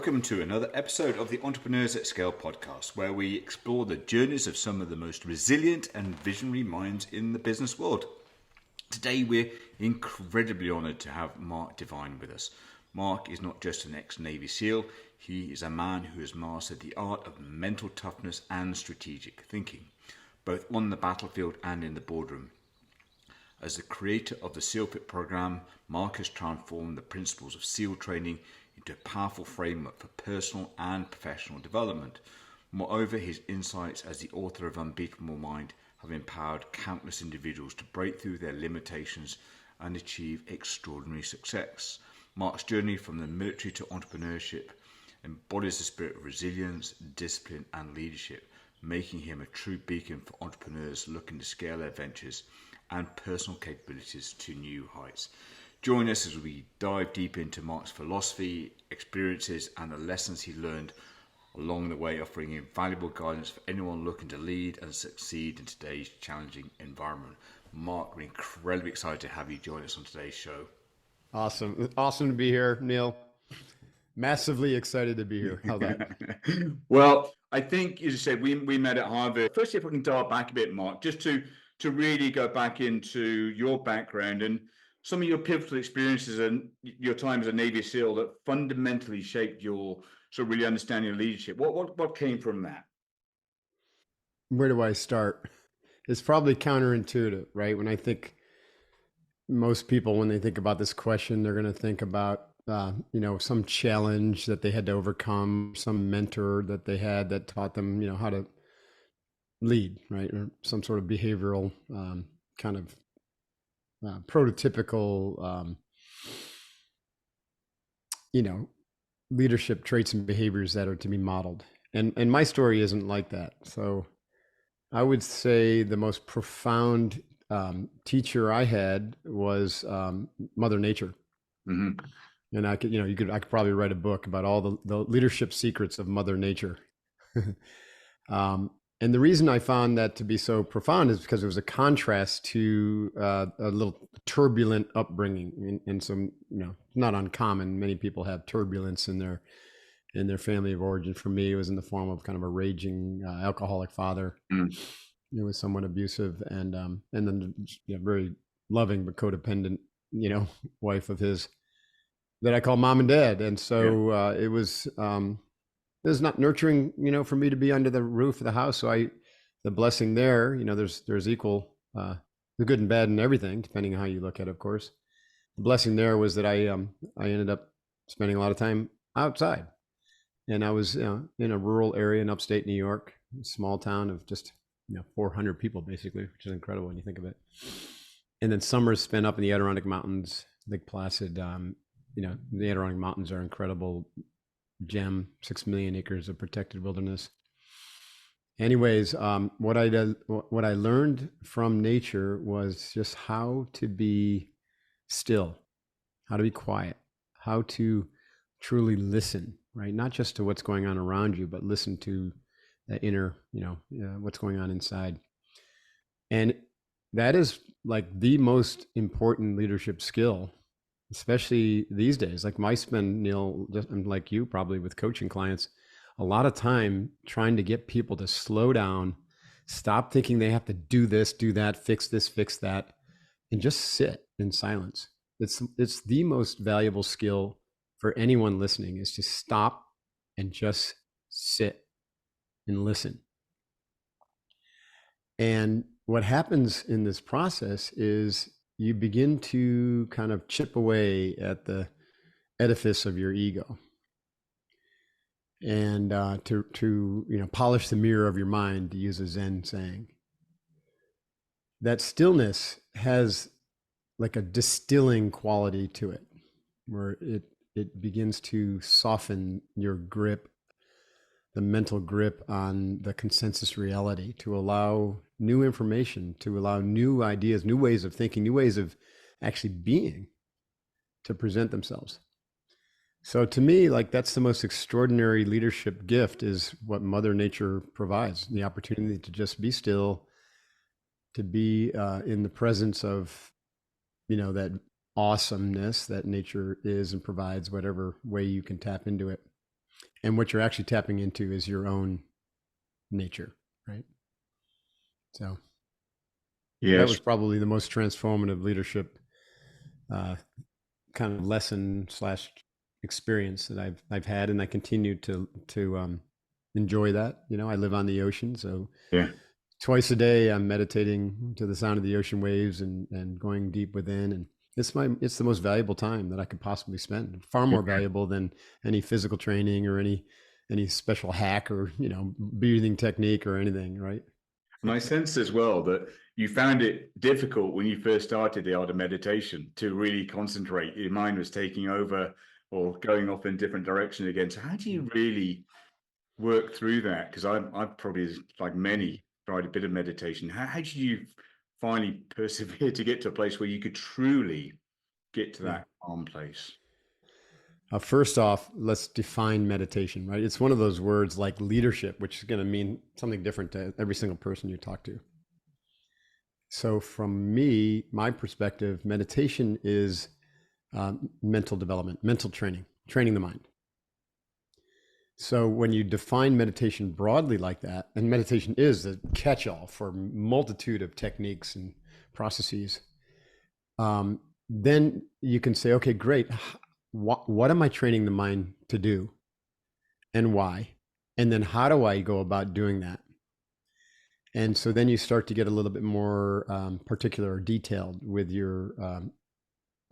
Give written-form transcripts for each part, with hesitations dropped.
Welcome to another episode of the Entrepreneurs at Scale podcast, where we explore the journeys of some of the most resilient and visionary minds in the business world. Today, we're incredibly honored to have Mark Devine with us. Mark is not just an ex-Navy SEAL, he is a man who has mastered the art of mental toughness and strategic thinking, both on the battlefield and in the boardroom. As the creator of the SEALFIT program, Mark has transformed the principles of SEAL training into a powerful framework for personal and professional development. Moreover, his insights as the author of Unbeatable Mind have empowered countless individuals to break through their limitations and achieve extraordinary success. Mark's journey from the military to entrepreneurship embodies the spirit of resilience, discipline, and leadership, making him a true beacon for entrepreneurs looking to scale their ventures and personal capabilities to new heights. Join us as we dive deep into Mark's philosophy, experiences, and the lessons he learned along the way, offering invaluable guidance for anyone looking to lead and succeed in today's challenging environment. Mark, we're incredibly excited to have you join us on today's show. Awesome to be here, Neil. Massively excited to be here. How that? Well, I think, as you said, we met at Harvard. Firstly, if I can dial back a bit, Mark, just to really go back into your background and some of your pivotal experiences and your time as a Navy SEAL that fundamentally shaped your sort of really understanding of leadership. What came from that? Where do I start? It's probably counterintuitive, right? When I think most people, when they think about this question, they're going to think about, some challenge that they had to overcome, some mentor that they had that taught them, how to lead, right? Or some sort of behavioral kind of prototypical, leadership traits and behaviors that are to be modeled. And my story isn't like that. So I would say the most profound teacher I had was Mother Nature. Mm-hmm. And I could probably write a book about all the leadership secrets of Mother Nature. And the reason I found that to be so profound is because it was a contrast to a little turbulent upbringing, and some, not uncommon. Many people have turbulence in their family of origin. For me, it was in the form of kind of a raging alcoholic father. It was somewhat abusive, and then very loving but codependent, wife of his that I call mom and dad. And so it was not nurturing, for me to be under the roof of the house. So the blessing there, there's equal, the good and bad and everything, depending on how you look at it, of course. The blessing there was that I ended up spending a lot of time outside, and I was, in a rural area in upstate New York, a small town of just, 400 people basically, which is incredible when you think of it. And then summers spent up in the Adirondack Mountains, Lake Placid. The Adirondack Mountains are incredible gem, 6 million acres of protected wilderness. Anyways, what I learned from nature was just how to be still, how to be quiet, how to truly listen, right? Not just to what's going on around you, but listen to the inner, what's going on inside. And that is like the most important leadership skill, especially these days. Like I spend, Neil, just like you probably with coaching clients, a lot of time trying to get people to slow down, stop thinking they have to do this, do that, fix this, fix that, and just sit in silence. It's the most valuable skill for anyone listening, is to stop and just sit and listen. And what happens in this process is you begin to kind of chip away at the edifice of your ego, and to polish the mirror of your mind, to use a Zen saying. That stillness has like a distilling quality to it, where it begins to soften your grip, the mental grip on the consensus reality, to allow new information, to allow new ideas, new ways of thinking, new ways of actually being to present themselves. So to me, like, that's the most extraordinary leadership gift, is what Mother Nature provides, the opportunity to just be still, to be in the presence of, that awesomeness that nature is and provides, whatever way you can tap into it. And what you're actually tapping into is your own nature, right? So that Yes. was probably the most transformative leadership uh, kind of lesson slash experience that I've had, and I continue to enjoy that. You know, I live on the ocean, so Yeah. twice a day I'm meditating to the sound of the ocean waves and going deep within, and it's the most valuable time that I could possibly spend. Far more valuable than any physical training or any special hack or breathing technique or anything, right? And I sense as well that you found it difficult when you first started the art of meditation to really concentrate. Your mind was taking over or going off in different direction again. So how do you really work through that? Because I've probably, like many, tried a bit of meditation. How did you finally persevere to get to a place where you could truly get to Yeah. that calm place? First off, let's define meditation, right? It's one of those words like leadership, which is going to mean something different to every single person you talk to. So, from me, my perspective, meditation is mental development, mental training, training the mind. So, when you define meditation broadly like that, and meditation is a catch all for a multitude of techniques and processes, then you can say, okay, great. What am I training the mind to do and why? And then how do I go about doing that? And so then you start to get a little bit more particular or detailed with your,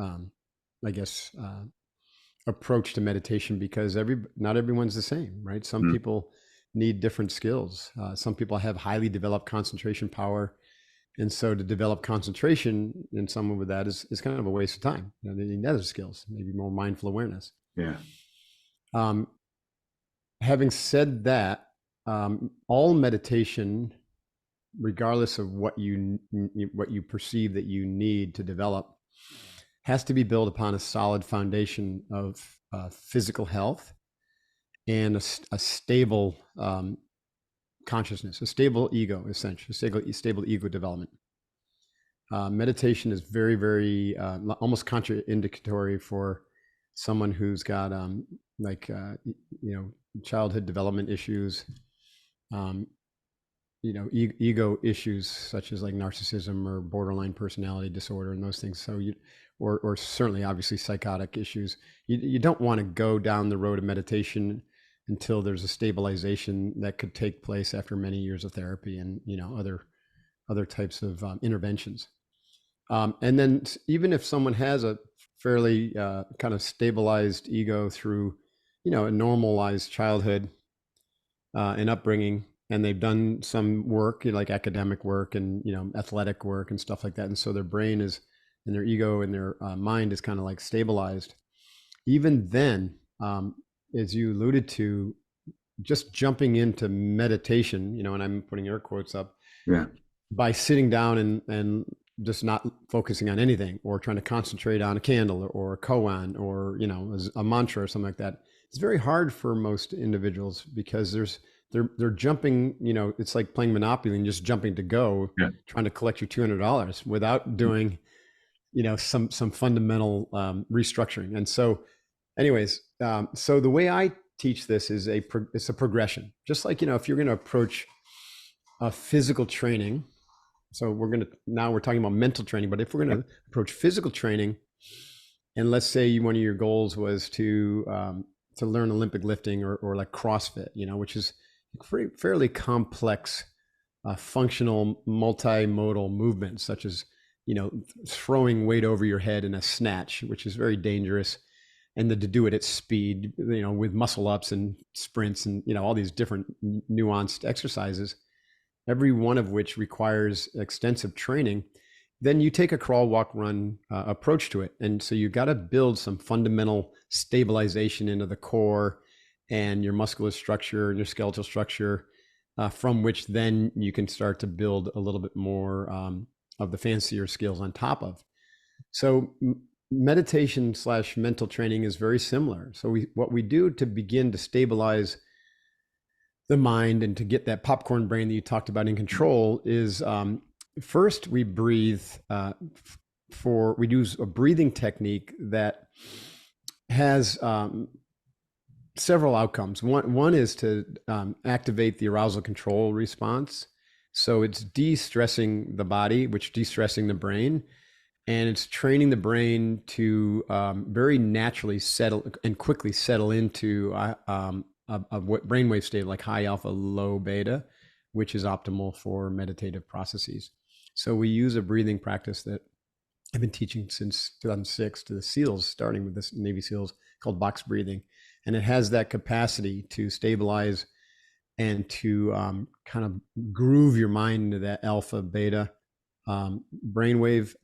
um, I guess, approach to meditation because not everyone's the same, right? Some Mm. people need different skills. Some people have highly developed concentration power. And so to develop concentration in someone with that is kind of a waste of time. They need other skills, maybe more mindful awareness. Yeah. Um, Having said that, all meditation, regardless of what you perceive that you need to develop, has to be built upon a solid foundation of physical health and a stable consciousness, a stable ego, essentially, stable ego development. Meditation is very, very almost contraindicatory for someone who's got like childhood development issues, um, ego issues such as like narcissism or borderline personality disorder and those things. So or certainly obviously psychotic issues. You don't want to go down the road of meditation until there's a stabilization that could take place after many years of therapy and other types of interventions. And then even if someone has a fairly kind of stabilized ego through, a normalized childhood and upbringing, and they've done some work, like academic work and athletic work and stuff like that, and so their brain is, and their ego and their mind is kind of like stabilized. Even then, as you alluded to, just jumping into meditation, and I'm putting air quotes up, Yeah. by sitting down and just not focusing on anything or trying to concentrate on a candle or a koan or a mantra or something like that, it's very hard for most individuals because they're jumping, it's like playing Monopoly and just jumping to go, Yeah. trying to collect your $200 without doing some fundamental restructuring. And so anyways, so the way I teach this is it's a progression, just like if you're going to approach a physical training. So now we're talking about mental training, but if we're going to approach physical training, and let's say one of your goals was to learn Olympic lifting or like CrossFit, which is fairly complex, functional, multimodal movements, such as throwing weight over your head in a snatch, which is very dangerous, and then to do it at speed, with muscle ups and sprints and all these different nuanced exercises, every one of which requires extensive training. Then you take a crawl, walk, run approach to it. And so you've got to build some fundamental stabilization into the core and your muscular structure and your skeletal structure, from which then you can start to build a little bit more of the fancier skills on top of. So meditation / mental training is very similar. So what we do to begin to stabilize the mind and to get that popcorn brain that you talked about in control is first we breathe we use a breathing technique that has several outcomes. One is to activate the arousal control response. So it's de-stressing the body, which de-stressing the brain, and it's training the brain to very naturally settle and quickly settle into a brainwave state like high alpha, low beta, which is optimal for meditative processes. So we use a breathing practice that I've been teaching since 2006 to the SEALs, starting with the Navy SEALs, called box breathing. And it has that capacity to stabilize and to kind of groove your mind into that alpha beta brainwave,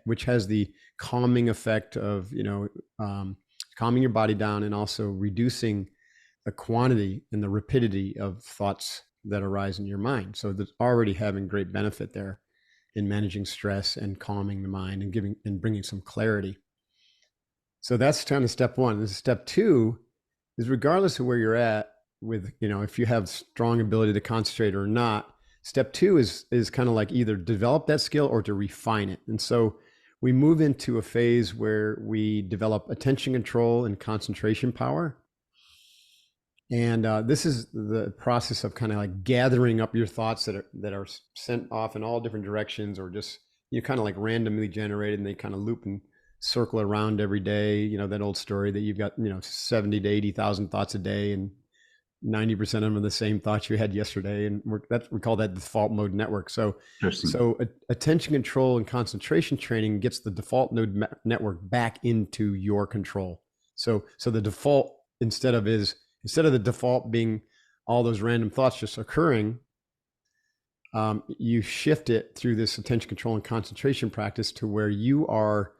which has the calming effect of, calming your body down and also reducing the quantity and the rapidity of thoughts that arise in your mind. So that's already having great benefit there in managing stress and calming the mind and giving and bringing some clarity. So that's kind of step one. And step two is, regardless of where you're at with, if you have strong ability to concentrate or not, step two is kind of like either develop that skill or to refine it. And so we move into a phase where we develop attention control and concentration power. And this is the process of kind of like gathering up your thoughts that are sent off in all different directions, or just kind of like randomly generated, and they kind of loop and circle around every day. That old story that you've got 70 to 80,000 thoughts a day, and 90% of them are the same thoughts you had yesterday, and we call that default mode network. So attention control and concentration training gets the default mode network back into your control. So the default, instead of the default being all those random thoughts just occurring, you shift it through this attention control and concentration practice to where you are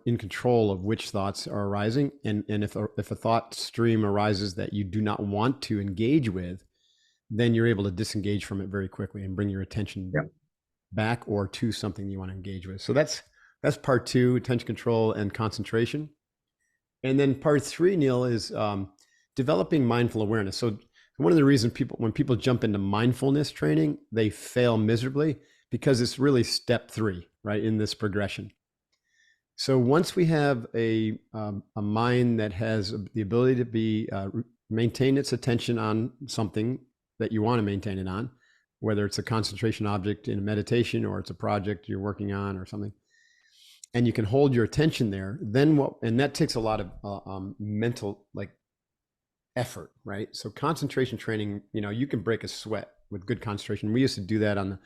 in control of which thoughts are arising. And if a thought stream arises that you do not want to engage with, then you're able to disengage from it very quickly and bring your attention back or to something you want to engage with. So that's part two, attention control and concentration. And then part three, Neil, is developing mindful awareness. So one of the reasons when people jump into mindfulness training, they fail miserably, because it's really step three, right, in this progression. So once we have a mind that has the ability to maintain its attention on something that you want to maintain it on, whether it's a concentration object in a meditation or it's a project you're working on or something, and you can hold your attention there, and that takes a lot of mental effort, right? So concentration training, you can break a sweat with good concentration. We used to do that on the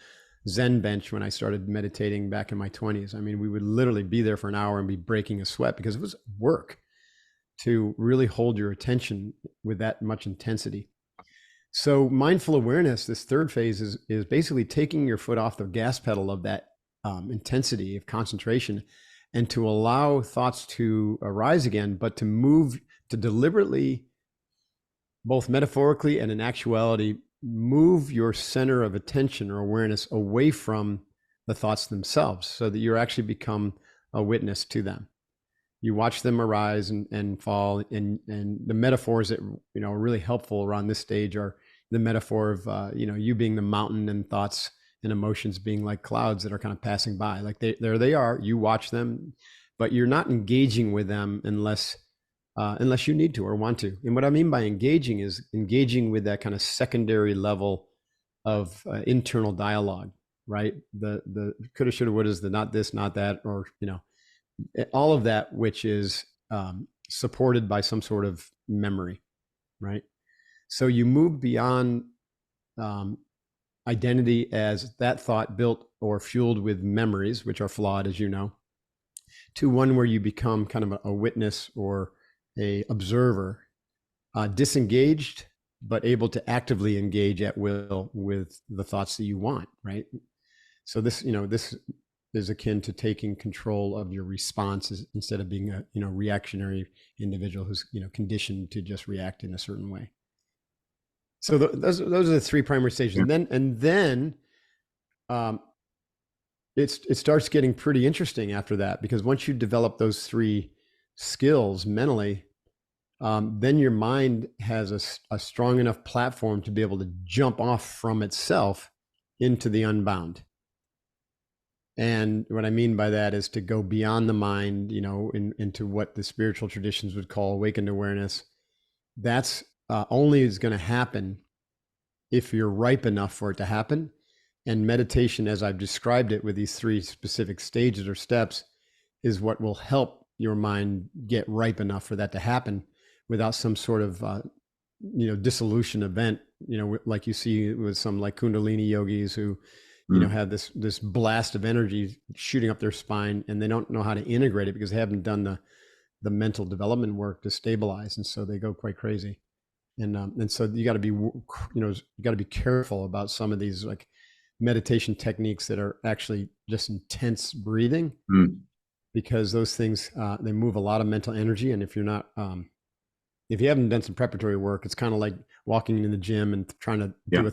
Zen bench when I started meditating back in my 20s. I mean, we would literally be there for an hour and be breaking a sweat, because it was work to really hold your attention with that much intensity. So mindful awareness, this third phase, is basically taking your foot off the gas pedal of that intensity of concentration, and to allow thoughts to arise again, but to move, to deliberately, both metaphorically and in actuality, move your center of attention or awareness away from the thoughts themselves, so that you actually become a witness to them. You watch them arise and fall. And the metaphors that are really helpful around this stage are the metaphor of you being the mountain, and thoughts and emotions being like clouds that are kind of passing by. Like there they are. You watch them, but you're not engaging with them unless you need to or want to. And what I mean by engaging is engaging with that kind of secondary level of internal dialogue, right? The coulda, shoulda, wouldas, the not this, not that, or all of that, which is supported by some sort of memory, right? So you move beyond identity as that thought built or fueled with memories, which are flawed, as you know, to one where you become kind of a witness or a observer, disengaged, but able to actively engage at will with the thoughts that you want, right? So this is akin to taking control of your responses instead of being a reactionary individual who's conditioned to just react in a certain way. So those are the three primary stages, and then it starts getting pretty interesting after that, because once you develop those three skills mentally, then your mind has a strong enough platform to be able to jump off from itself into the unbound. And what I mean by that is to go beyond the mind, into what the spiritual traditions would call awakened awareness. That's only is going to happen if you're ripe enough for it to happen. And meditation, as I've described it with these 3 specific stages or steps, is what will help your mind get ripe enough for that to happen without some sort of dissolution event, like you see with some like Kundalini yogis who have this blast of energy shooting up their spine, and they don't know how to integrate it because they haven't done the mental development work to stabilize, and so they go quite crazy. And so you got to be careful about some of these like meditation techniques that are actually just intense breathing, because those things they move a lot of mental energy, and if you haven't done some preparatory work, it's kind of like walking in the gym and trying to do a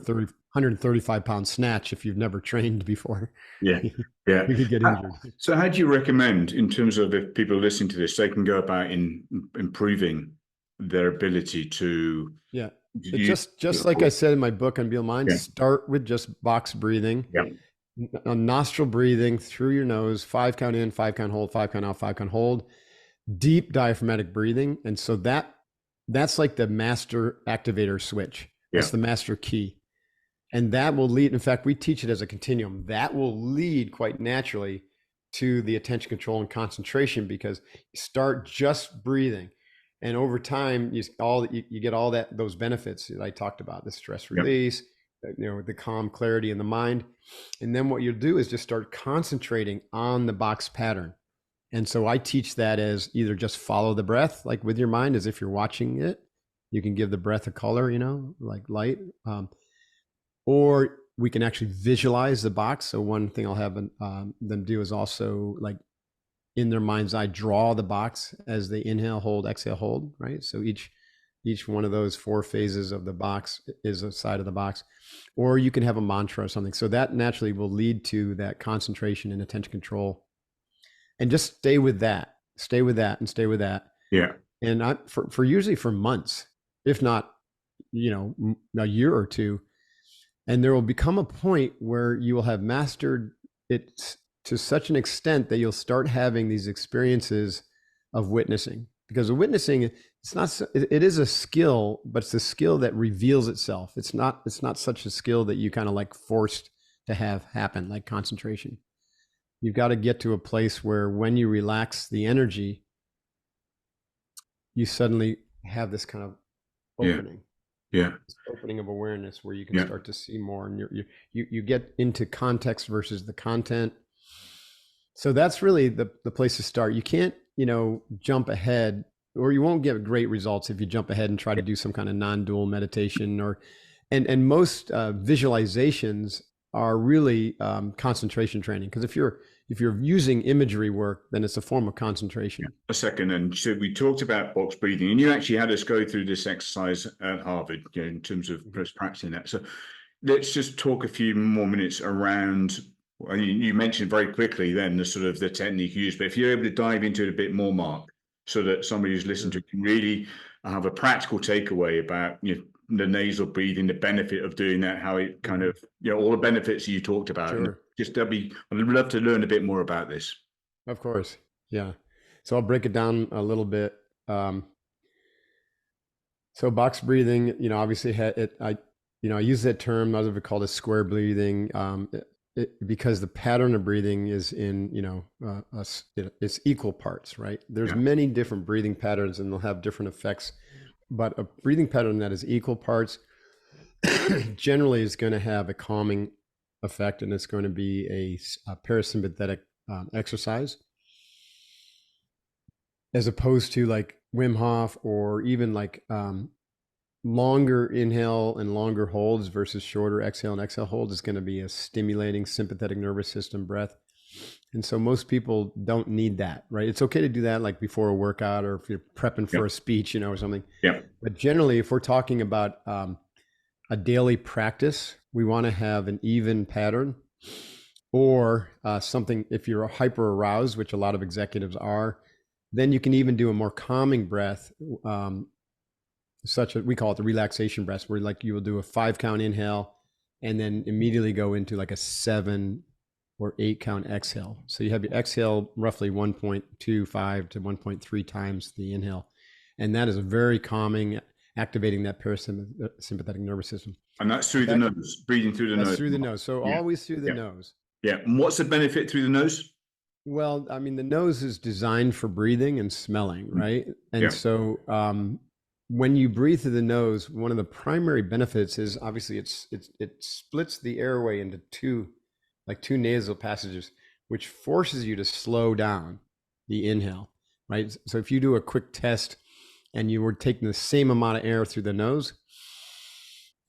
135-pound snatch if you've never trained before. Yeah. You could get injured. So how do you recommend, in terms of if people are listening to this, they can go about improving their ability to... Just like I said in my book, Unbeatable Mind, start with just box breathing. Nostril breathing through your nose, 5 count in, 5 count hold, 5 count out, 5 count hold. Deep diaphragmatic breathing. And so that's like the master activator switch. That's the master key. And that will lead, in fact, we teach it as a continuum. That will lead quite naturally to the attention control and concentration, because you start just breathing. And over time, you get all those benefits that I talked about, the stress release, the calm clarity in the mind. And then what you'll do is just start concentrating on the box pattern. And so I teach that as either just follow the breath, like with your mind, as if you're watching it. You can give the breath a color, like light. Or we can actually visualize the box. So one thing I'll have them do is also, like, in their mind's eye, draw the box as they inhale, hold, exhale, hold, right? So each one of those 4 phases of the box is a side of the box. Or you can have a mantra or something. So that naturally will lead to that concentration and attention control. And just stay with that, and stay with that. Yeah. And for usually for months, if not, a year or 2. And there will become a point where you will have mastered it to such an extent that you'll start having these experiences of witnessing. Because the witnessing, it is a skill, but it's a skill that reveals itself. It's not such a skill that you kind of like forced to have happen, like concentration. You've got to get to a place where when you relax the energy, you suddenly have this kind of opening. This opening of awareness where you can start to see more, and you get into context versus the content. So that's really the place to start. You can't, jump ahead, or you won't get great results if you jump ahead and try to do some kind of non-dual meditation, and most visualizations are really concentration training. Because if you're using imagery work, then it's a form of concentration. A second, and so we talked about box breathing, and you actually had us go through this exercise at Harvard, in terms of practicing that. So let's just talk a few more minutes around. You mentioned very quickly then the sort of the technique used, but if you're able to dive into it a bit more, Mark, so that somebody who's listening to it can really have a practical takeaway about the nasal breathing, the benefit of doing that, how it kind of, all the benefits you talked about. Sure. I'd love to learn a bit more about this. Of course. Yeah. So I'll break it down a little bit. So box breathing, obviously I use that term, others have called it square breathing, because the pattern of breathing is in, it's equal parts, right? There's many different breathing patterns, and they'll have different effects, but a breathing pattern that is equal parts generally is going to have a calming effect, and it's going to be a parasympathetic exercise, as opposed to like Wim Hof, or even like longer inhale and longer holds versus shorter exhale and exhale holds. Is going to be a stimulating sympathetic nervous system breath. And so most people don't need that, right? It's okay to do that like before a workout, or if you're prepping for a speech, or something. But generally, if we're talking about a daily practice, we want to have an even pattern, or something, if you're hyper aroused, which a lot of executives are, then you can even do a more calming breath, such as we call it the relaxation breath, where like you will do a 5 count inhale and then immediately go into like a 7 or 8 count exhale. So you have your exhale roughly 1.25 to 1.3 times the inhale. And that is very calming, activating that parasympathetic nervous system. And that's through the nose, breathing through the nose. That's through the nose. So always through the nose. Yeah. And what's the benefit through the nose? Well, I mean, the nose is designed for breathing and smelling, right? And so when you breathe through the nose, one of the primary benefits is obviously it splits the airway into two nasal passages, which forces you to slow down the inhale, right? So if you do a quick test and you were taking the same amount of air through the nose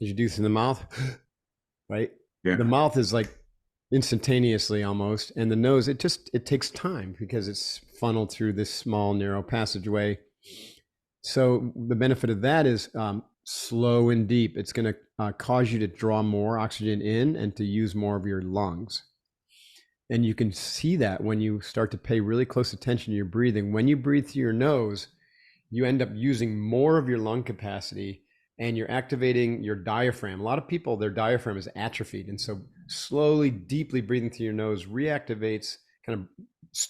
as you do through the mouth, right? Yeah. The mouth is like instantaneously almost, and the nose, it takes time because it's funneled through this small narrow passageway. So the benefit of that is slow and deep. It's going to cause you to draw more oxygen in and to use more of your lungs. And you can see that when you start to pay really close attention to your breathing. When you breathe through your nose, you end up using more of your lung capacity, and you're activating your diaphragm. A lot of people, their diaphragm is atrophied. And so slowly, deeply breathing through your nose reactivates, kind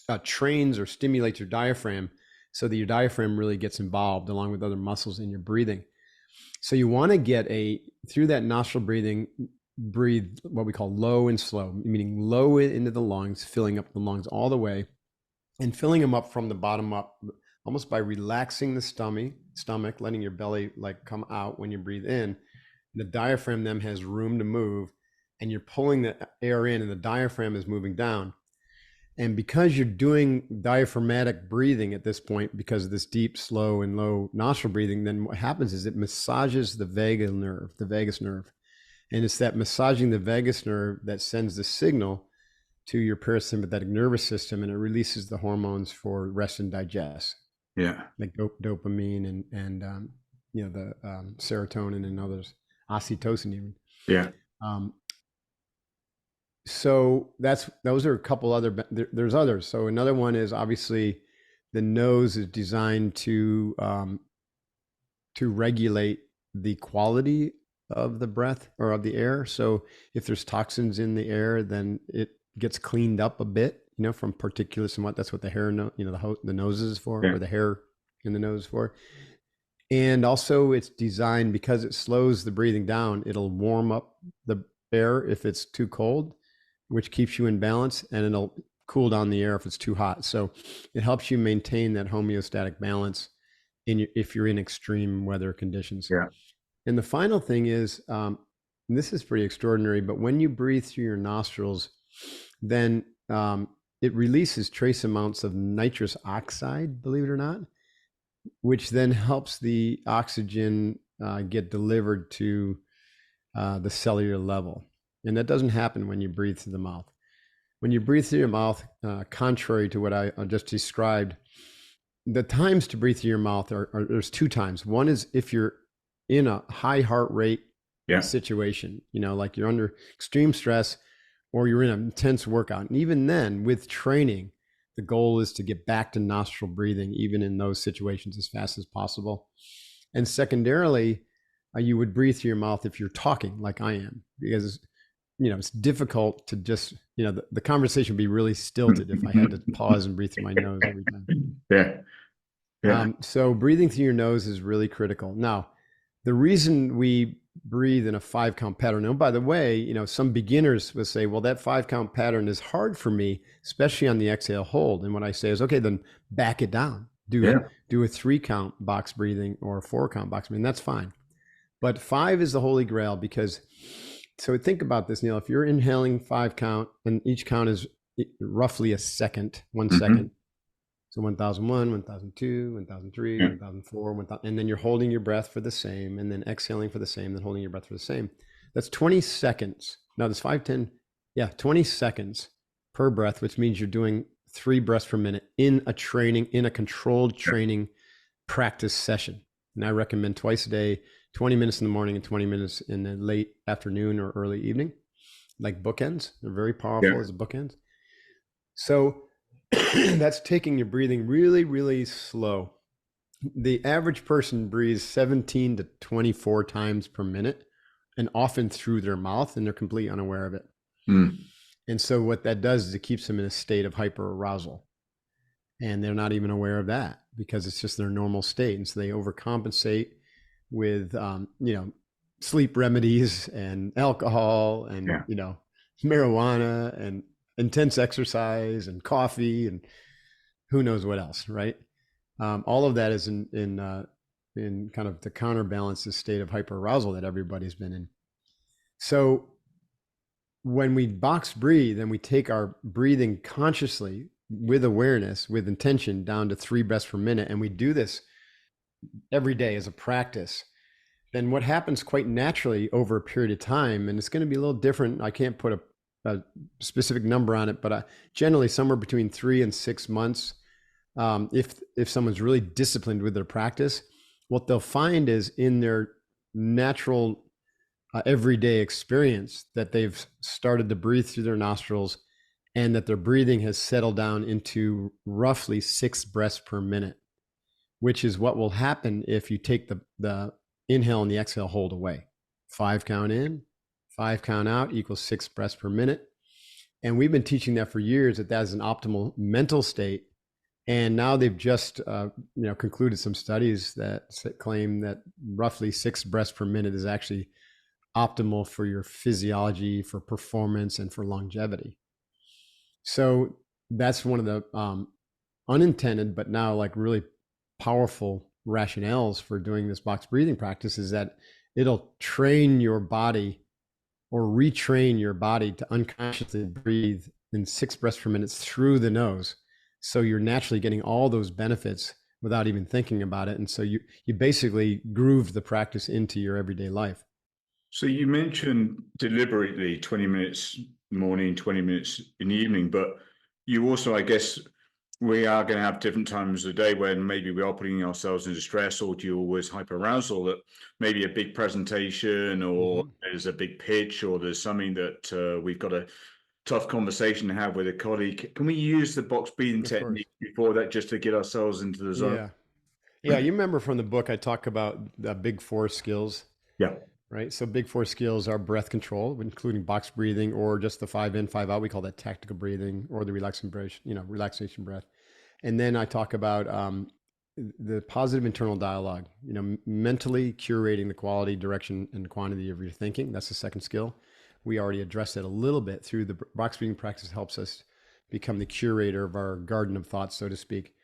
of trains or stimulates your diaphragm so that your diaphragm really gets involved along with other muscles in your breathing. So you want to get through that nostril breathing, breathe what we call low and slow, meaning low into the lungs, filling up the lungs all the way, and filling them up from the bottom up, almost by relaxing the stomach, letting your belly like come out when you breathe in. The diaphragm then has room to move, and you're pulling the air in, and the diaphragm is moving down. And because you're doing diaphragmatic breathing at this point, because of this deep, slow, and low nostril breathing, then what happens is it massages the vagus nerve. And it's that massaging the vagus nerve that sends the signal to your parasympathetic nervous system, and it releases the hormones for rest and digest. Yeah. Like dopamine and the serotonin and others, oxytocin even. Yeah. So those are a couple other, there's others. So another one is obviously the nose is designed to regulate the quality of the breath or of the air. So if there's toxins in the air, then it gets cleaned up a bit, from particulates and that's what the hair, the nose is for, or the hair in the nose for. And also it's designed because it slows the breathing down. It'll warm up the air if it's too cold, which keeps you in balance, and it'll cool down the air if it's too hot. So it helps you maintain that homeostatic balance if you're in extreme weather conditions. Yeah. And the final thing is, and this is pretty extraordinary, but when you breathe through your nostrils, then it releases trace amounts of nitrous oxide, believe it or not, which then helps the oxygen get delivered to the cellular level. And that doesn't happen when you breathe through the mouth. When you breathe through your mouth, contrary to what I just described, the times to breathe through your mouth there's two times. One is if you're in a high heart rate situation, like you're under extreme stress or you're in an intense workout. And even then, with training, the goal is to get back to nostril breathing, even in those situations, as fast as possible. And secondarily, you would breathe through your mouth if you're talking like I am, because it's difficult to just, the conversation would be really stilted if I had to pause and breathe through my nose every time. Yeah. So breathing through your nose is really critical. Now, the reason we breathe in a 5-count pattern, and by the way, some beginners will say, well, that 5-count pattern is hard for me, especially on the exhale hold. And what I say is, okay, then back it down. Do a 3-count box breathing or a 4-count box breathing. That's fine. But 5 is the holy grail because, so think about this, Neil. If you're inhaling 5 count, and each count is roughly a second, 1 second. So 1001, 1002, 1003, 1004, 1000, and then you're holding your breath for the same, and then exhaling for the same, then holding your breath for the same. That's 20 seconds. Now there's 5, 10, 20 seconds per breath, which means you're doing 3 breaths per minute in a controlled training practice session. And I recommend twice a day, 20 minutes in the morning and 20 minutes in the late afternoon or early evening, like bookends. They're very powerful as bookends. So that's taking your breathing really, really slow. The average person breathes 17 to 24 times per minute, and often through their mouth, and they're completely unaware of it. And so what that does is it keeps them in a state of hyperarousal. And they're not even aware of that because it's just their normal state. And so they overcompensate with, sleep remedies and alcohol and, Yeah. marijuana and intense exercise and coffee and who knows what else, right? All of that is in kind of to counterbalance this state of hyperarousal that everybody's been in. So when we box breathe and we take our breathing consciously with awareness, with intention down to 3 breaths per minute, and we do this every day as a practice, then what happens quite naturally over a period of time, and it's going to be a little different. I can't put a specific number on it, but generally somewhere between 3 and 6 months, if someone's really disciplined with their practice, what they'll find is in their natural everyday experience that they've started to breathe through their nostrils and that their breathing has settled down into roughly 6 breaths per minute, which is what will happen if you take the inhale and the exhale hold away. 5 count in, 5 count out equals 6 breaths per minute. And we've been teaching that for years, that is an optimal mental state. And now they've just concluded some studies that claim that roughly 6 breaths per minute is actually optimal for your physiology, for performance, and for longevity. So that's one of the unintended, but now like really powerful rationales for doing this box breathing practice is that it'll train your body or retrain your body to unconsciously breathe in 6 breaths per minute through the nose. So you're naturally getting all those benefits without even thinking about it. And so you basically groove the practice into your everyday life. So you mentioned deliberately 20 minutes morning, 20 minutes in the evening, but you also, I guess, we are going to have different times of the day when maybe we are putting ourselves into stress or deal with hyperarousal, that maybe a big presentation or there's a big pitch or there's something that we've got a tough conversation to have with a colleague. Can we use the box breathing Of course. technique before that just to get ourselves into the zone? Yeah. Yeah. You remember from the book, I talk about the big 4 skills, Yeah. right? So big 4 skills are breath control, including box breathing or just the 5 in, 5 out. We call that tactical breathing or the relaxation breath. And then I talk about the positive internal dialogue, mentally curating the quality, direction, and quantity of your thinking. That's the second skill. We already addressed that a little bit through the box breathing practice. Helps us become the curator of our garden of thoughts, so to speak.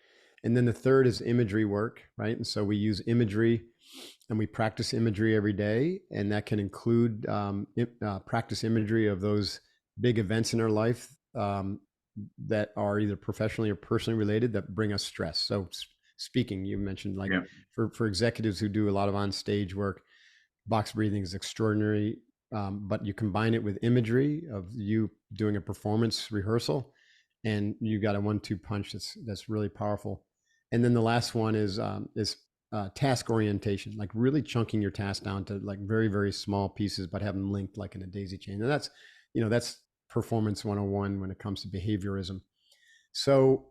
And then the third is imagery work, right? And so we use imagery and we practice imagery every day. And that can include practice imagery of those big events in our life that are either professionally or personally related that bring us stress. So speaking, you mentioned like Yeah. for executives who do a lot of on stage work, box breathing is extraordinary. But you combine it with imagery of you doing a performance rehearsal, and you got a 1-2 punch that's really powerful. And then the last one is task orientation, like really chunking your task down to like very, very small pieces, but have them linked like in a daisy chain. And that's performance 101 when it comes to behaviorism. So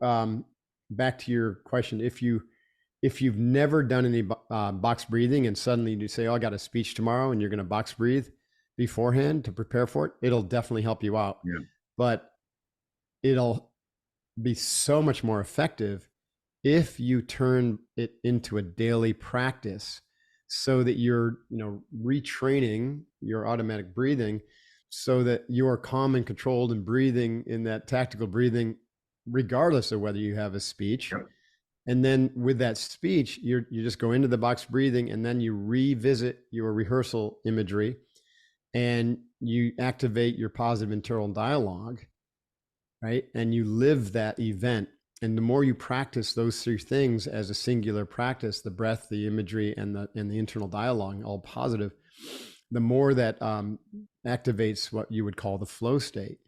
back to your question, if you've never done any box breathing and suddenly you say, oh, I got a speech tomorrow and you're going to box breathe beforehand to prepare for it, it'll definitely help you out. Yeah. But it'll be so much more effective if you turn it into a daily practice so that you're retraining your automatic breathing so that you are calm and controlled and breathing in that tactical breathing regardless of whether you have a speech. Yeah. And then with that speech, you just go into the box breathing and then you revisit your rehearsal imagery and you activate your positive internal dialogue, right? And you live that event. And the more you practice those 3 things as a singular practice, the breath, the imagery, and the internal dialogue, all positive, the more that activates what you would call the flow state.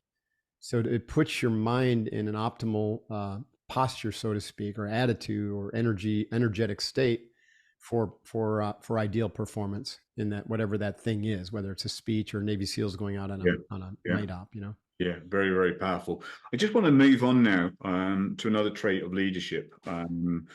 So it puts your mind in an optimal posture, so to speak, or attitude or energetic state for ideal performance in that whatever that thing is, whether it's a speech or Navy SEALs going out on a Yeah. night op. Yeah, very, very powerful. I just want to move on now to another trait of leadership, and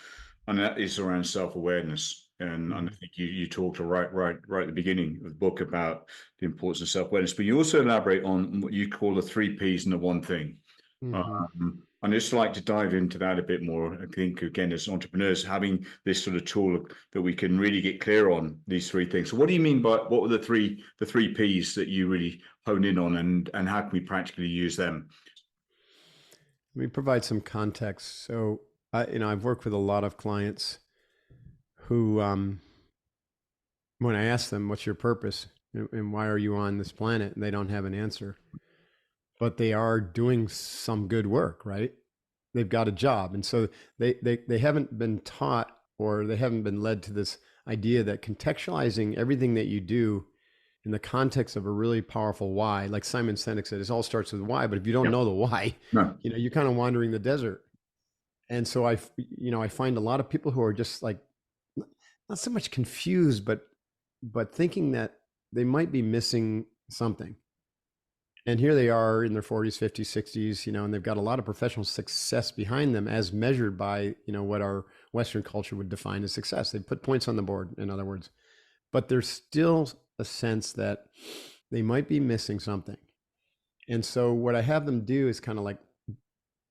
that is around self-awareness. And I Mhm. think you talked right at the beginning of the book about the importance of self-awareness, but you also elaborate on what you call the three Ps and the one thing. Mhm. I'd just like to dive into that a bit more. I think, again, as entrepreneurs, having this sort of tool that we can really get clear on these three things. So what do you mean by, what were the three Ps that you really hone in on, and how can we practically use them? Let me provide some context. So, I've worked with a lot of clients who, when I ask them, "What's your purpose and why are you on this planet?" and they don't have an answer, but they are doing some good work, right? They've got a job, and so they haven't been taught, or they haven't been led to this idea that contextualizing everything that you do in the context of a really powerful why, like Simon Sinek said, it all starts with why. But if you don't Yeah. know the why, No. you're kind of wandering the desert. And so I find a lot of people who are just like not so much confused, but thinking that they might be missing something. And here they are in their 40s, 50s, 60s, and they've got a lot of professional success behind them as measured by, what our Western culture would define as success. They put points on the board, in other words, but there's still a sense that they might be missing something. And so what I have them do is kind of like,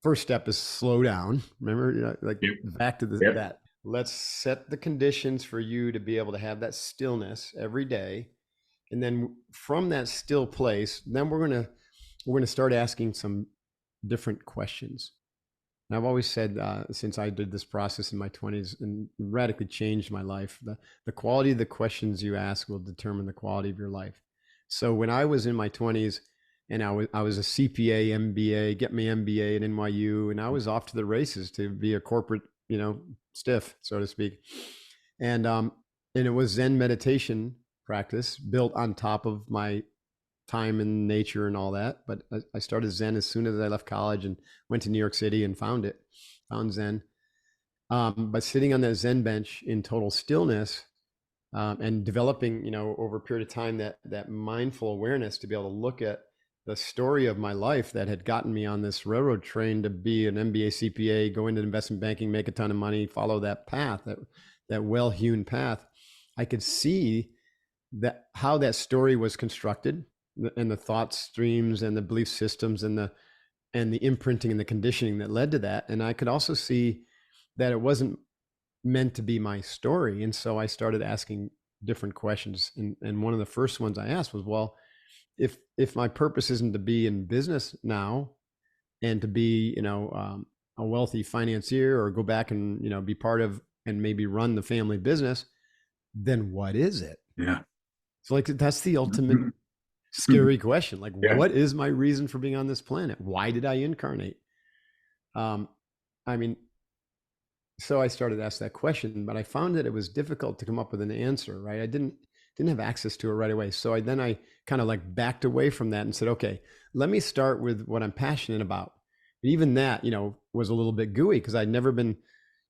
first step is slow down. Remember, like Yep. back to Yep. that. Let's set the conditions for you to be able to have that stillness every day. And then from that still place, then we're gonna start asking some different questions. And I've always said, since I did this process in my 20s and radically changed my life, the quality of the questions you ask will determine the quality of your life. So when I was in my 20s and I was a CPA, MBA, get my MBA at NYU, and I was off to the races to be a corporate, stiff, so to speak. And and it was Zen meditation practice built on top of my time in nature and all that. But I started Zen as soon as I left college and went to New York City and found Zen. But sitting on that Zen bench in total stillness, and developing, over a period of time, that mindful awareness to be able to look at the story of my life that had gotten me on this railroad train to be an MBA, CPA, go into investment banking, make a ton of money, follow that path, that well-hewn path. I could see that how that story was constructed, and the thought streams and the belief systems and the imprinting and the conditioning that led to that. And I could also see that it wasn't meant to be my story. And so I started asking different questions. And one of the first ones I asked was, well, if my purpose isn't to be in business now and to be, a wealthy financier, or go back and, be part of and maybe run the family business, then what is it? Yeah. So like that's the ultimate Mhm. scary question. Like, Yeah. what is my reason for being on this planet? Why did I incarnate? Um, I mean, so I started to ask that question, but I found that it was difficult to come up with an answer, right? I didn't have access to it right away. So I kind of like backed away from that and said, okay, let me start with what I'm passionate about. And even that, was a little bit gooey because I'd never been,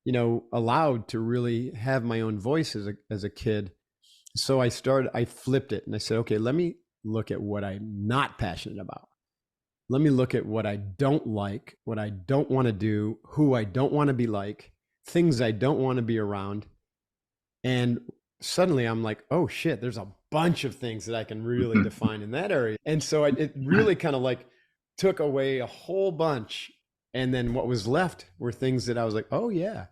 allowed to really have my own voice as a kid. So I flipped it and I said, okay, let me look at what I'm not passionate about. Let me look at what I don't like, what I don't want to do, who I don't want to be like, things I don't want to be around. And suddenly I'm like, oh shit, there's a bunch of things that I can really define in that area. And so it really kind of like took away a whole bunch. And then what was left were things that I was like, oh yeah,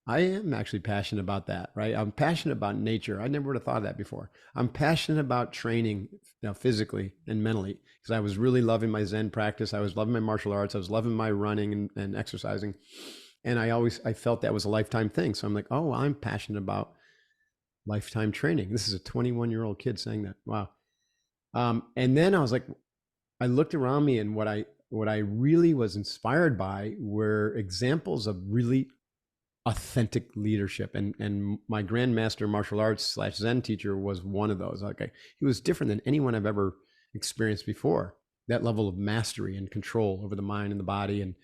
I am actually passionate about that, right? I'm passionate about nature. I never would have thought of that before. I'm passionate about training, physically and mentally, because I was really loving my Zen practice. I was loving my martial arts. I was loving my running and exercising. And I felt that was a lifetime thing. So I'm like, oh, I'm passionate about lifetime training. This is a 21-year-old kid saying that. Wow. And then I was like, I looked around me, and what I really was inspired by were examples of really authentic leadership. And my grandmaster martial arts / Zen teacher was one of those. Okay, he was different than anyone I've ever experienced before. That level of mastery and control over the mind and the body, and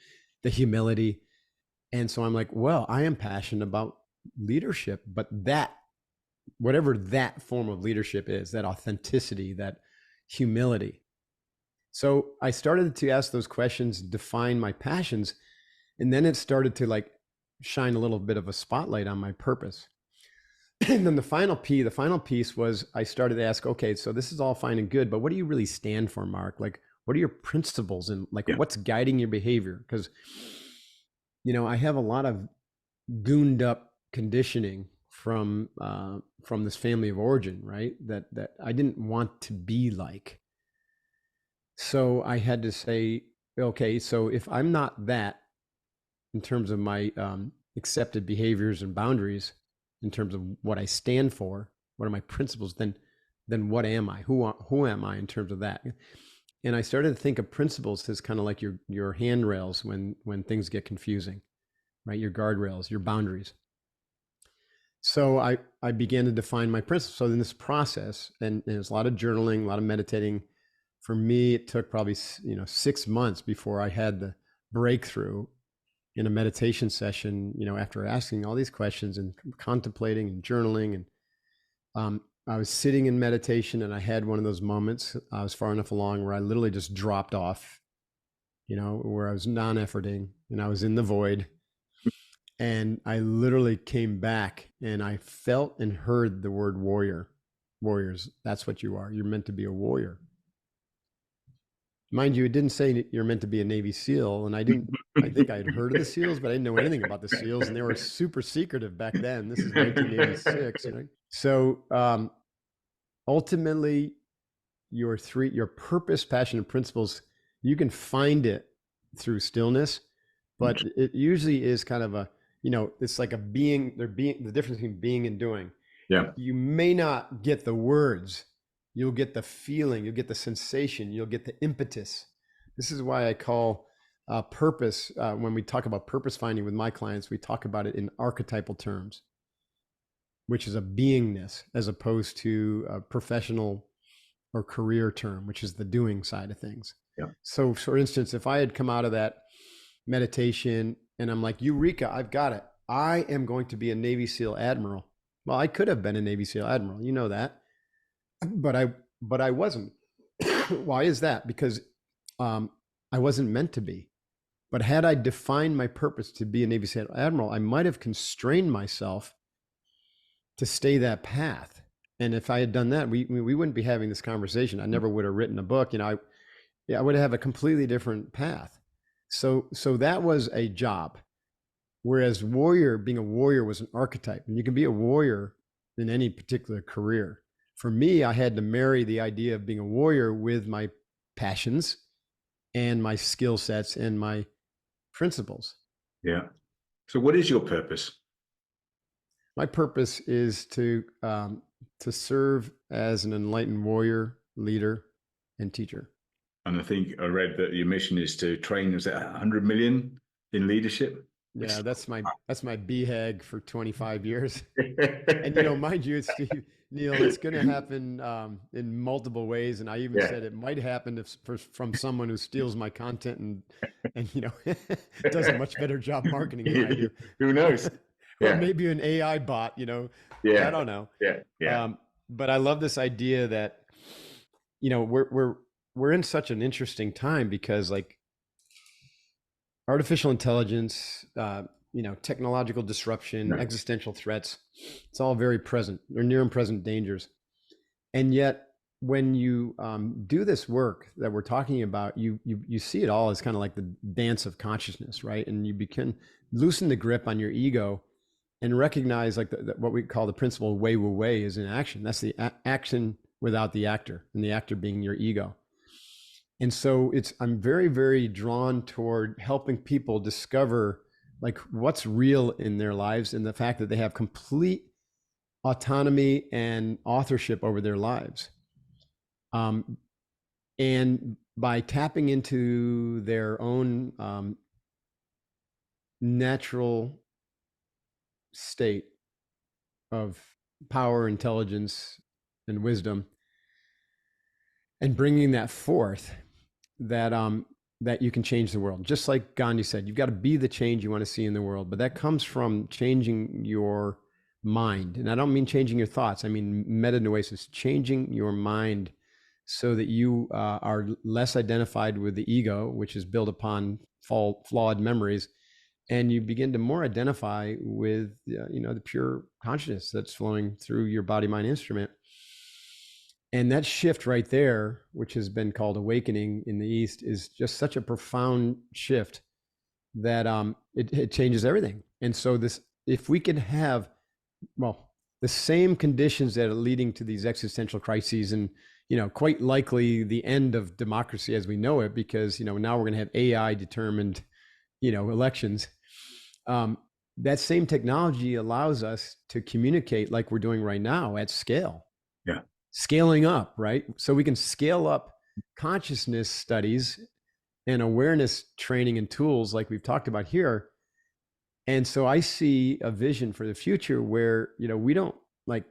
the humility. And so I'm like, well, I am passionate about leadership, but that, whatever that form of leadership is, that authenticity, that humility. So I started to ask those questions, define my passions, and then it started to like shine a little bit of a spotlight on my purpose. And then the final piece was I started to ask, okay, so this is all fine and good, but what do you really stand for, Mark? Like, what are your principles and like Yeah. what's guiding your behavior? Because, I have a lot of gooned up conditioning from this family of origin, right? That I didn't want to be like. So I had to say, okay, so if I'm not that in terms of my accepted behaviors and boundaries, in terms of what I stand for, what are my principles, then what am I? Who am I in terms of that? And I started to think of principles as kind of like your handrails when things get confusing, right? Your guardrails, your boundaries. So I began to define my principles. So in this process, and there's a lot of journaling, a lot of meditating. For me, it took probably 6 months before I had the breakthrough in a meditation session. After asking all these questions and contemplating and journaling, and I was sitting in meditation, and I had one of those moments. I was far enough along where I literally just dropped off. Where I was non-efforting and I was in the void. And I literally came back and I felt and heard the word warrior. Warriors, that's what you are. You're meant to be a warrior. Mind you, it didn't say that you're meant to be a Navy SEAL. And I think I had heard of the SEALs, but I didn't know anything about the SEALs. And they were super secretive back then. This is 1986. So ultimately, your purpose, passion, and principles, you can find it through stillness, but it usually is kind of it's like the difference between being and doing. Yeah. You may not get the words, you'll get the feeling, you'll get the sensation, you'll get the impetus. This is why I call purpose, when we talk about purpose finding with my clients, we talk about it in archetypal terms, which is a beingness as opposed to a professional or career term, which is the doing side of things. Yeah. So for instance, if I had come out of that meditation and I'm like, Eureka, I've got it. I am going to be a Navy SEAL admiral. Well, I could have been a Navy SEAL admiral, that, but I wasn't. Why is that? Because I wasn't meant to be. But had I defined my purpose to be a Navy SEAL admiral, I might have constrained myself to stay that path. And if I had done that, we wouldn't be having this conversation. I never would have written a book. I would have a completely different path. So that was a job. Whereas being a warrior was an archetype. And you can be a warrior in any particular career. For me, I had to marry the idea of being a warrior with my passions and my skill sets and my principles. Yeah. So what is your purpose? My purpose is to serve as an enlightened warrior, leader, and teacher. And I think I read that your mission is to train, was it 100 million in leadership? Yeah, that's my BHAG for 25 years. And mind you, Neil, it's going to happen in multiple ways. And I even said it might happen from someone who steals my content and does a much better job marketing than I do. Who knows? Or maybe an AI bot. I don't know. Yeah. But I love this idea that we're in such an interesting time because like artificial intelligence, technological disruption, existential threats, it's all very present. They're near and present dangers. And yet when you do this work that we're talking about, you see it all as kind of like the dance of consciousness, right? And you can loosen the grip on your ego and recognize like what we call the principle of Wei Wu Wei is in action. That's the action without the actor, and the actor being your ego. And so I'm very, very drawn toward helping people discover like what's real in their lives and the fact that they have complete autonomy and authorship over their lives. And by tapping into their own natural state of power, intelligence, and wisdom, and bringing that forth, that you can change the world. Just like Gandhi said, you've got to be the change you want to see in the world. But that comes from changing your mind. And I don't mean changing your thoughts. I mean metanoesis, changing your mind so that you are less identified with the ego, which is built upon flawed memories, and you begin to more identify with the pure consciousness that's flowing through your body mind instrument. And that shift right there, which has been called awakening in the East, is just such a profound shift that it changes everything. And so this, if we can have, well, the same conditions that are leading to these existential crises, and quite likely the end of democracy as we know it, because now we're going to have AI determined elections. That same technology allows us to communicate like we're doing right now at scale. Yeah. Scaling up, right? So we can scale up consciousness studies and awareness training and tools like we've talked about here. And so I see a vision for the future where, we don't like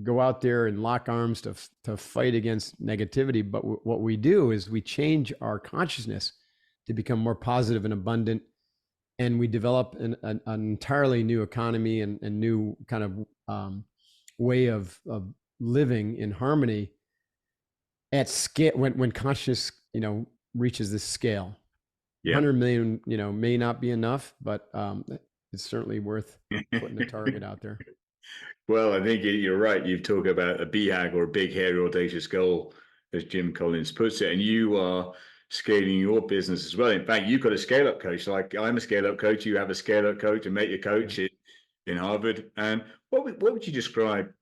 go out there and lock arms to fight against negativity, but what we do is we change our consciousness to become more positive and abundant, and we develop an entirely new economy and new kind of way of living in harmony at scale when consciousness reaches this scale. Yeah. 100 million may not be enough, but it's certainly worth putting a target out there. Well, I think you're right. You've talked about a BHAG, or a big, hairy, audacious goal, as Jim Collins puts it, and you are scaling your business as well. In fact, you've got a scale-up coach. Like, I'm a scale-up coach. You have a scale-up coach, and mate, your coach in Harvard. And what would you describe,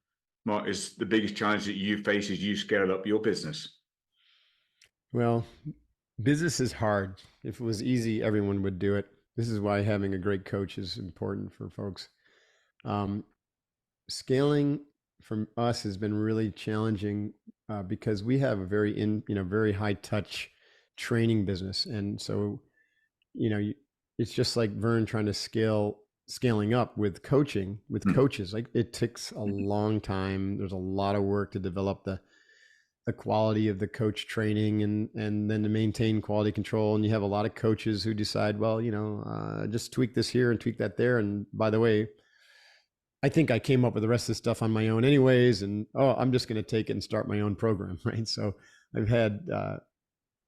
Mark, as the biggest challenge that you face as you scale up your business? Well, business is hard. If it was easy, everyone would do it. This is why having a great coach is important for folks. Scaling from us has been really challenging because we have a very high touch training business, and so it's just like Vern trying to scaling up with coaching with coaches. Like, it takes a long time. There's a lot of work to develop the quality of the coach training, and then to maintain quality control. And you have a lot of coaches who decide, well, just tweak this here and tweak that there. And by the way, I think I came up with the rest of the stuff on my own anyways. And, I'm just going to take it and start my own program. Right. So I've had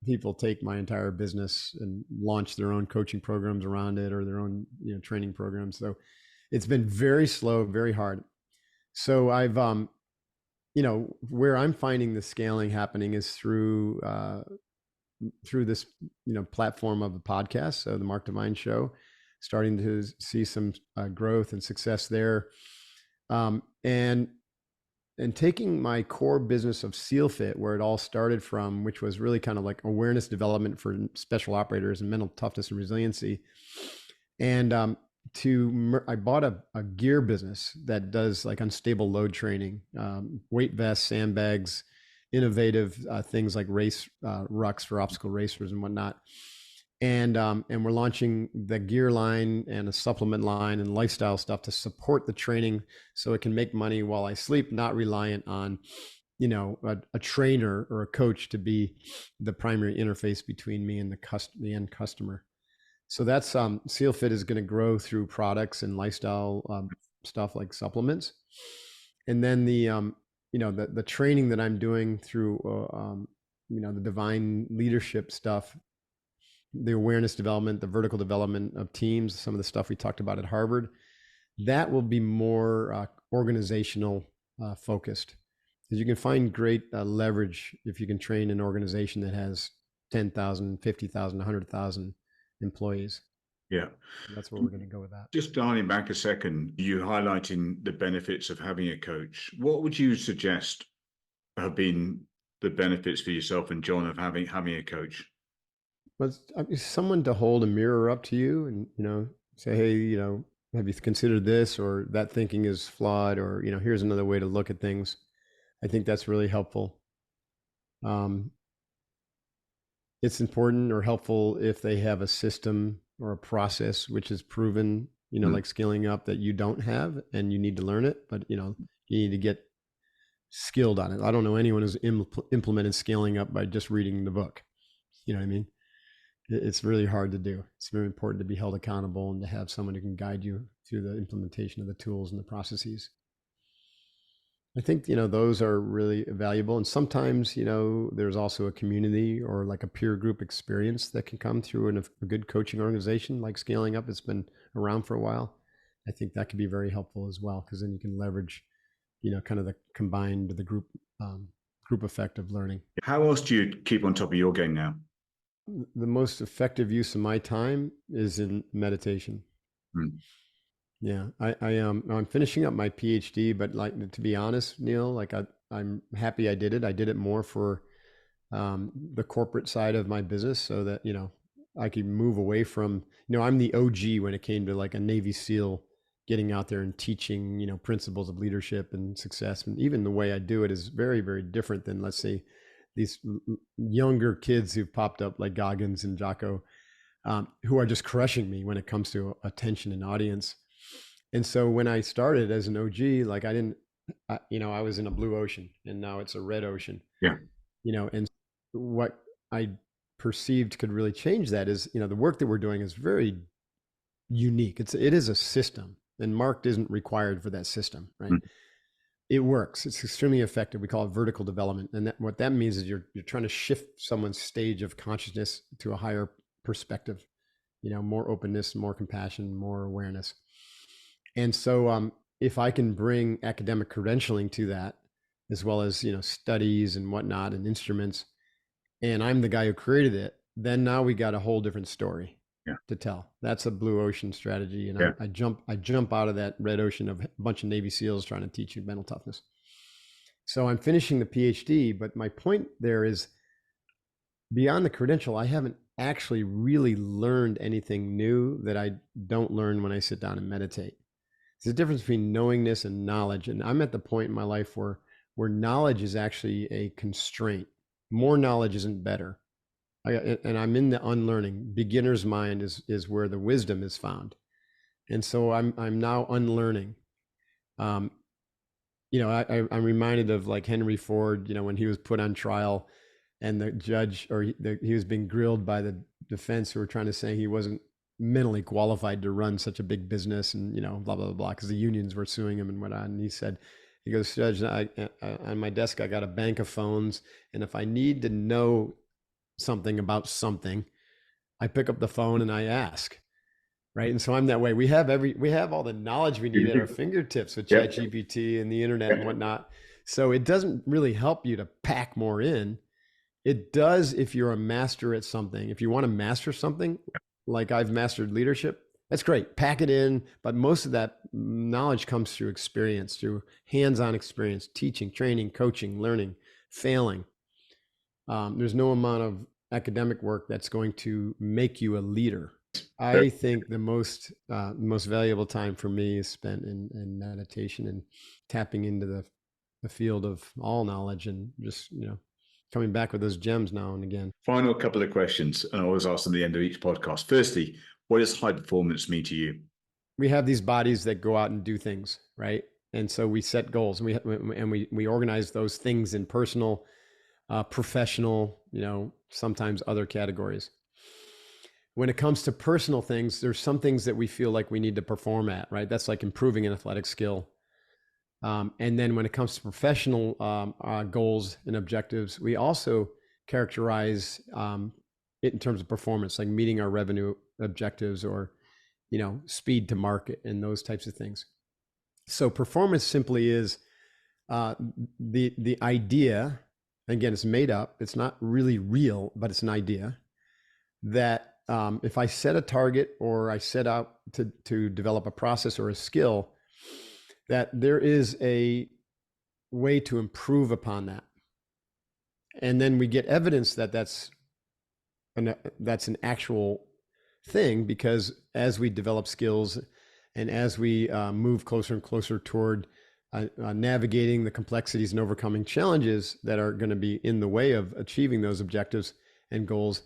people take my entire business and launch their own coaching programs around it, or their own, training programs. So it's been very slow, very hard. So I've, where I'm finding the scaling happening is through this, platform of the podcast. So the Mark Divine Show, starting to see some growth and success there. And taking my core business of SEALFIT, where it all started from, which was really kind of like awareness development for special operators and mental toughness and resiliency. And I bought a gear business that does like unstable load training, weight vests, sandbags, innovative things like race rucks for obstacle racers and whatnot. And we're launching the gear line and a supplement line and lifestyle stuff to support the training, so it can make money while I sleep, not reliant on, a trainer or a coach to be the primary interface between me and the end customer. So that's SEALFIT is going to grow through products and lifestyle stuff like supplements, and then the training that I'm doing through the divine leadership stuff, the awareness development, the vertical development of teams, some of the stuff we talked about at Harvard, that will be more organizational focused, because you can find great leverage if you can train an organization that has 10,000, 50,000, 100,000 employees. Yeah. That's where we're going to go with that. Just dialing back a second, you highlighting the benefits of having a coach. What would you suggest have been the benefits for yourself and John of having a coach? But someone to hold a mirror up to you and, say, hey, have you considered this, or that thinking is flawed, or, here's another way to look at things. I think that's really helpful. It's important or helpful if they have a system or a process which is proven, like scaling up, that you don't have and you need to learn it, but, you need to get skilled on it. I don't know anyone who's implemented scaling up by just reading the book. You know what I mean? It's really hard to do. It's very important to be held accountable and to have someone who can guide you through the implementation of the tools and the processes. I think, those are really valuable. And sometimes, there's also a community or like a peer group experience that can come through in a good coaching organization like Scaling Up. It's been around for a while, I think that could be very helpful as well, because then you can leverage, kind of the combined, the group effect of learning. How else do you keep on top of your game now? The most effective use of my time is in meditation. Yeah, I'm finishing up my PhD, but like, to be honest, Neil, like I'm happy I did it. I did it more for the corporate side of my business, so that I could move away from, I'm the OG when it came to like a Navy SEAL getting out there and teaching, principles of leadership and success, and even the way I do it is very, very different than, let's say, these younger kids who've popped up like Goggins and Jocko, who are just crushing me when it comes to attention and audience. And so when I started as an OG, like I was in a blue ocean, and now it's a red ocean. Yeah. And what I perceived could really change that is, the work that we're doing is very unique. It is a system, and marked isn't required for that system, right? It works. It's extremely effective. We call it vertical development. And what that means is you're trying to shift someone's stage of consciousness to a higher perspective, more openness, more compassion, more awareness. And so if I can bring academic credentialing to that, as well as, studies and whatnot and instruments, and I'm the guy who created it, then now we got a whole different story to tell. That's a blue ocean strategy. And I jump out of that red ocean of a bunch of Navy SEALs trying to teach you mental toughness. So I'm finishing the PhD, but my point there is, beyond the credential, I haven't actually really learned anything new that I don't learn when I sit down and meditate. There's a difference between knowingness and knowledge. And I'm at the point in my life where knowledge is actually a constraint. More knowledge isn't better. And I'm in the unlearning. Beginner's mind is where the wisdom is found. And so I'm now unlearning. I'm reminded of like Henry Ford, when he was put on trial, and the judge, or he was being grilled by the defense, who were trying to say he wasn't mentally qualified to run such a big business, and blah blah blah, because the unions were suing him and whatnot. And he goes, Judge, on my desk I got a bank of phones, and if I need to know something about something, I pick up the phone and I ask. Right. And so I'm that way. We have all the knowledge we need at our fingertips with ChatGPT and the internet and whatnot. So it doesn't really help you to pack more in. It does if you're a master at something. If you want to master something, like I've mastered leadership, that's great. Pack it in. But most of that knowledge comes through experience, through hands-on experience, teaching, training, coaching, learning, failing. There's no amount of academic work that's going to make you a leader. I think the most valuable time for me is spent in meditation and tapping into the field of all knowledge, and just, coming back with those gems now and again. Final couple of questions, and I always ask them at the end of each podcast. Firstly, what does high performance mean to you? We have these bodies that go out and do things, right? And so we set goals, and we organize those things in personal, professional, sometimes other categories. When it comes to personal things, there's some things that we feel like we need to perform at, right? That's like improving an athletic skill. And then when it comes to professional goals and objectives, we also characterize it in terms of performance, like meeting our revenue objectives, or, speed to market and those types of things. So performance simply is the idea. Again, it's made up. It's not really real, but it's an idea that if I set a target, or I set out to develop a process or a skill, that there is a way to improve upon that. And then we get evidence that that's an actual thing, because as we develop skills, and as we move closer and closer toward navigating the complexities and overcoming challenges that are going to be in the way of achieving those objectives and goals,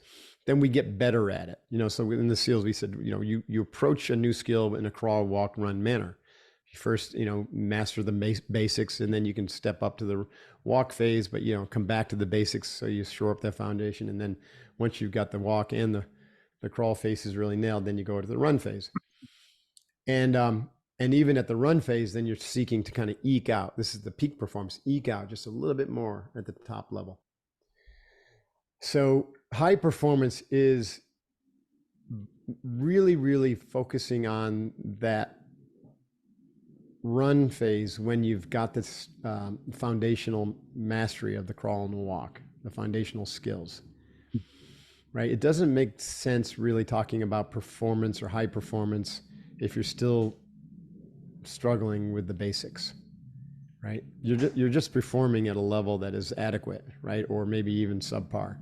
then we get better at it. So in the SEALs, we said, you approach a new skill in a crawl, walk, run manner. You first, master the basics, and then you can step up to the walk phase, but, come back to the basics. So you shore up that foundation. And then once you've got the walk and the crawl phase is really nailed, then you go to the run phase. And even at the run phase, then you're seeking to kind of eke out. This is the peak performance, eke out just a little bit more at the top level. So high performance is really, really focusing on that run phase when you've got this foundational mastery of the crawl and the walk, the foundational skills, right? It doesn't make sense really talking about performance or high performance if you're still struggling with the basics, right? You're just performing at a level that is adequate, right? Or maybe even subpar.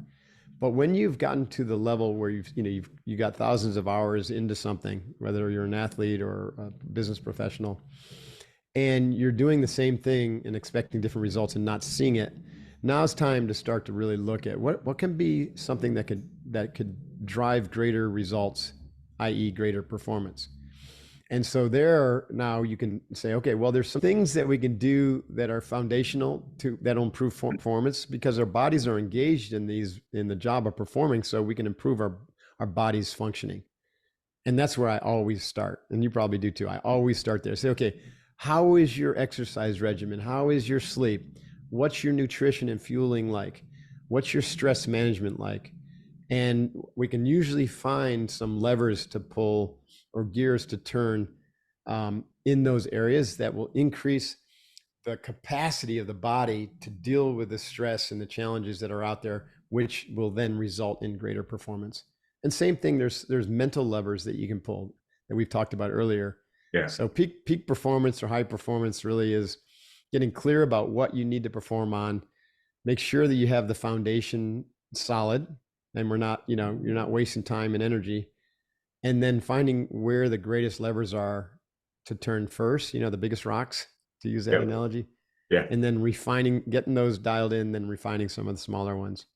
But when you've gotten to the level where you got thousands of hours into something, whether you're an athlete or a business professional, and you're doing the same thing and expecting different results and not seeing it, now it's time to start to really look at what can be something that could drive greater results, i.e., greater performance. And so there now you can say, okay, well, there's some things that we can do that are foundational that'll improve performance because our bodies are engaged in the job of performing, so we can improve our body's functioning. And that's where I always start. And you probably do too. I always start there. Say, okay, how is your exercise regimen? How is your sleep? What's your nutrition and fueling like? What's your stress management like? And we can usually find some levers to pull or gears to turn in those areas that will increase the capacity of the body to deal with the stress and the challenges that are out there, which will then result in greater performance. And same thing, there's mental levers that you can pull that we've talked about earlier. Yeah. So peak performance or high performance really is getting clear about what you need to perform on. Make sure that you have the foundation solid, and you're not wasting time and energy. And then finding where the greatest levers are to turn first, the biggest rocks, to use that analogy. Yeah. And then getting those dialed in, then refining some of the smaller ones.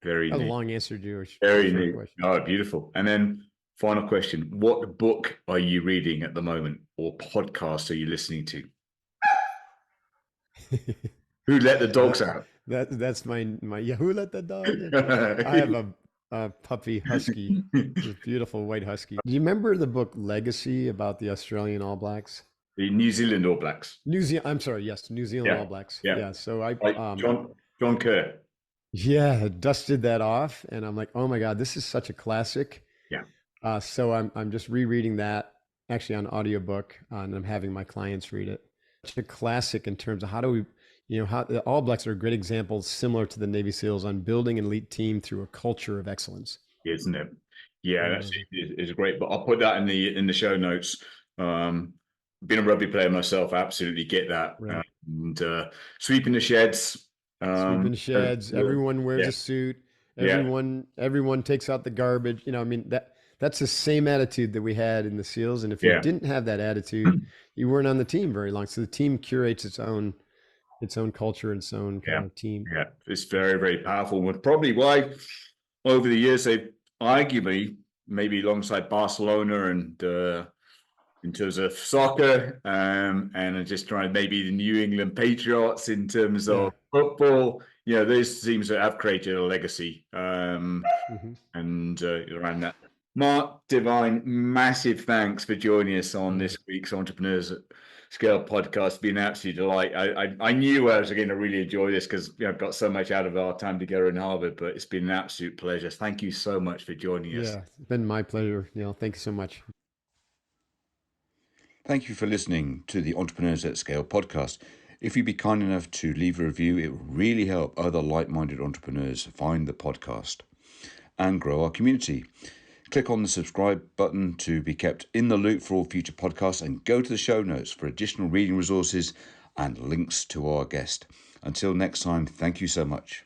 Very neat. A long answer to your Very neat. question. Oh, beautiful. And then final question, what book are you reading at the moment or podcast are you listening to? Who let the dogs out? That's my who let the dog out? I have a puppy husky, this beautiful white husky. Do you remember the book Legacy about the Australian All Blacks? The New Zealand All Blacks. New Zealand All Blacks. Yeah. So John Kerr. Yeah, dusted that off, and I'm like, oh my God, this is such a classic. Yeah. So I'm just rereading that actually on audiobook, and I'm having my clients read it. Such a classic in terms of how do we, how the All Blacks are a great example, similar to the Navy SEALs, on building an elite team through a culture of excellence. Isn't it? Yeah, it's great. But I'll put that in the show notes. Being a rugby player myself, I absolutely get that. Right. And sweeping the sheds. Sweeping sheds. Everyone wears a suit. Everyone takes out the garbage. That's the same attitude that we had in the SEALs. And if you didn't have that attitude, you weren't on the team very long. So the team curates its own culture and its own kind of team. Yeah, it's very, very powerful. And probably why over the years they've arguably maybe alongside Barcelona and in terms of soccer, and just trying maybe the New England Patriots in terms of football. Those teams that have created a legacy, and around that. Mark Devine, massive thanks for joining us on this week's Entrepreneurs at Scale podcast. It's been an absolute delight. I knew I was going to really enjoy this because I've got so much out of our time together in Harvard, but it's been an absolute pleasure. Thank you so much for joining us. Yeah, it's been my pleasure. Thank you so much. Thank you for listening to the Entrepreneurs at Scale podcast. If you'd be kind enough to leave a review, it would really help other like-minded entrepreneurs find the podcast and grow our community. Click on the subscribe button to be kept in the loop for all future podcasts, and go to the show notes for additional reading resources and links to our guest. Until next time, thank you so much.